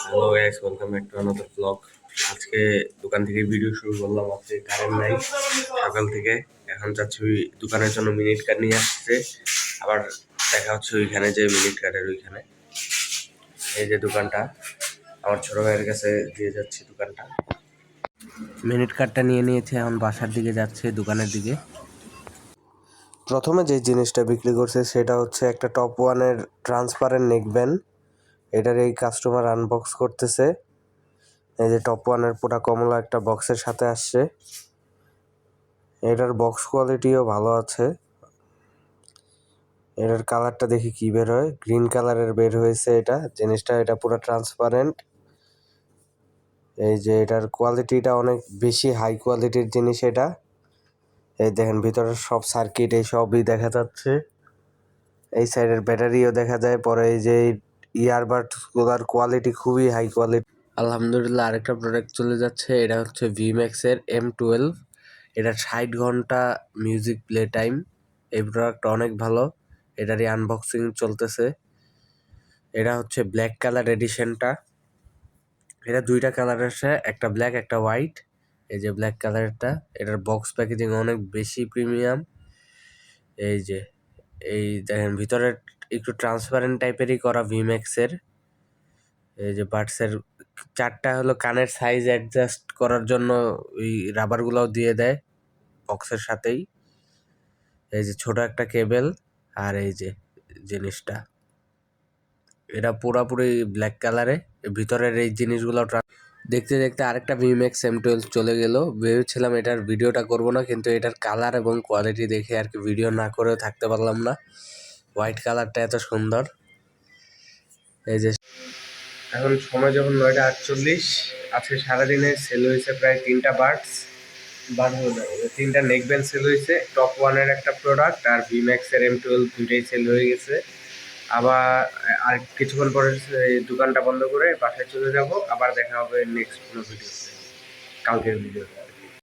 Hello guys, welcome back to another blog. আজকে দোকান থেকে ভিডিও শুরু করলাম। আজকে কারেন্ট নাই সকাল থেকে। এখন যাচ্ছি ওই দোকানের জন্য মিনিট কার্ড নিয়ে আসছে। আবার দেখা হচ্ছে ওইখানে যে মিনিট কার্ডের ওইখানে এই যে দোকানটা, আমার ছোট ভাইয়ের কাছে দিয়ে যাচ্ছি দোকানটা। মিনিট কার্ডটা নিয়ে নিয়েছে, এখন বাসার দিকে যাচ্ছে দোকানের দিকে। প্রথমে যে জিনিসটা বিক্রি করছে সেটা হচ্ছে একটা টপ ওয়ানের ট্রান্সপারেন্ট নেকব্যান্ড। এটার এই কাস্টমার আনবক্স করতেছে। এই যে টপ ওয়ানের পুরা কমলা একটা বক্সের সাথে আসছে। এটার বক্স কোয়ালিটিও ভালো আছে। এটার কালারটা দেখি কি বের হয়, গ্রিন কালারের বের হয়েছে। এটা পুরো ট্রান্সপারেন্ট। এই যে এটার কোয়ালিটিটা অনেক বেশি হাই কোয়ালিটির জিনিস এটা। এই দেখেন ভিতরের সব সার্কিট এই সবই দেখা যাচ্ছে। এই সাইডের ব্যাটারিও দেখা যায়। পরে এই যে ইয়ারবাডসগুলোর কোয়ালিটি খুবই হাই কোয়ালিটি। আলহামদুলিল্লাহ, আরেকটা প্রোডাক্ট চলে যাচ্ছে। এটা হচ্ছে ভিম্যাক্সের M12। এটা 60 ঘন্টা মিউজিক প্লে টাইম। এই প্রোডাক্টটা অনেক ভালো। এটারই আনবক্সিং চলতেছে। এটা হচ্ছে ব্ল্যাক কালার এডিশনটা। এটা দুইটা কালার আছে, একটা ব্ল্যাক একটা হোয়াইট। এই যে ব্ল্যাক কালারটা, এটার বক্স প্যাকেজিং অনেক বেশি প্রিমিয়াম। এই যে এই দেখেন ভিতরে একটু ট্রান্সপারেন্ট টাইপেরই করা ভিম্যাক্সের। এই যে বাডসের চারটা হলো কানের সাইজ অ্যাডজাস্ট করার জন্য ওই রাবারগুলোও দিয়ে দেয় বক্সের সাথেই। এই যে ছোট একটা কেবেল, আর এই যে জিনিসটা, এটা পুরাপুরি ব্ল্যাক কালারে। ভিতরের এই জিনিসগুলো দেখতে দেখতে আরেকটা ভিম্যাক্স M12 চলে গেল। ভেবেছিলাম এটার ভিডিওটা করব না, কিন্তু এটার কালার এবং কোয়ালিটি দেখে আর কি ভিডিও না করেও থাকতে পারলাম না। হোয়াইট কালারটা এত সুন্দর। এই যে এখন সময় যখন 9:48, আজকে সারাদিনে সেল হয়েছে প্রায় 3টা তিনটা নেকব্যান্ড সেল হয়েছে। টপ ওয়ানের একটা প্রোডাক্ট আর ভিম্যাক্সের M12 দুইটাই সেল হয়ে গেছে। আবার আর কিছুক্ষণ পরে দোকানটা বন্ধ করে বাসায় চলে যাব। আবার দেখা হবে নেক্সট কোনো ভিডিওতে, কালকের ভিডিওতে।